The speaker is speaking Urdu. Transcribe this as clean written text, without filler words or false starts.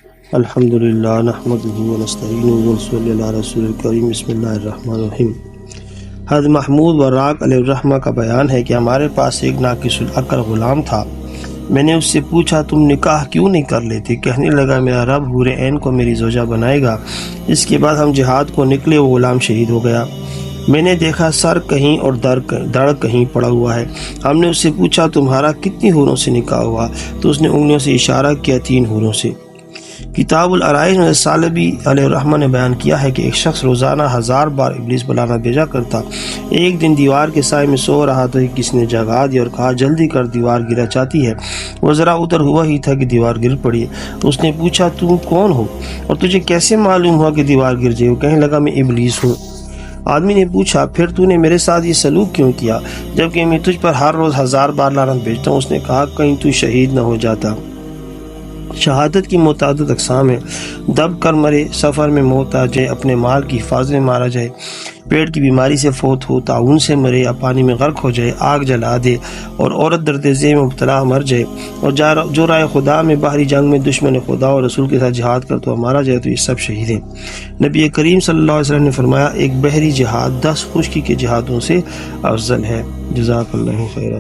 الحمدللہ نحمدہ ونستعینہ ونصلی علی رسول الکریم بسم اللہ الرحمن الرحیم۔ حضرت محمود وراق علیہ الرحمہ کا بیان ہے کہ ہمارے پاس ایک ناقص العقل غلام تھا۔ میں نے اس سے پوچھا تم نکاح کیوں نہیں کر لیتے؟ کہنے لگا میرا رب حور عین کو میری زوجہ بنائے گا۔ اس کے بعد ہم جہاد کو نکلے، وہ غلام شہید ہو گیا۔ میں نے دیکھا سر کہیں اور دڑ کہیں پڑا ہوا ہے۔ ہم نے اس سے پوچھا تمہارا کتنی حوروں سے نکاح ہوا؟ تو اس نے انگلیوں سے اشارہ کیا 3 حوروں سے۔ کتاب العرائض میں سالبی علیہ الرحمہ نے بیان کیا ہے کہ ایک شخص روزانہ 1000 بار ابلیس بلانا بھیجا کرتا۔ ایک دن دیوار کے سائے میں سو رہا تو کسی نے جگا دیا اور کہا جلدی کر دیوار گرا چاہتی ہے۔ وہ ذرا ادھر ہوا ہی تھا کہ دیوار گر پڑی۔ اس نے پوچھا تم کون ہو اور تجھے کیسے معلوم ہوا کہ دیوار گر جائے؟ وہ کہنے لگا میں ابلیس ہوں۔ آدمی نے پوچھا پھر تو نے میرے ساتھ یہ سلوک کیوں کیا جبکہ میں تجھ پر ہر روز 1000 بار لعنت بھیجتا ہوں؟ اس نے کہا کہیں تو شہید نہ ہو جاتا۔ شہادت کی متعدد اقسام ہیں۔ دب کر مرے، سفر میں موت آ جائے، اپنے مال کی حفاظت میں مارا جائے، پیٹ کی بیماری سے فوت ہو، طاعون سے مرے یا پانی میں غرق ہو جائے، آگ جلا دے اور عورت درد ذیل میں مبتلا مر جائے، اور جو رائے خدا میں باہری جنگ میں دشمن خدا اور رسول کے ساتھ جہاد کرتا ہوا مارا جائے تو یہ سب شہید ہیں۔ نبی کریم صلی اللہ علیہ وسلم نے فرمایا ایک بحری جہاد 10 خشکی کے جہادوں سے افضل ہے۔ جزاک اللہ خیرا۔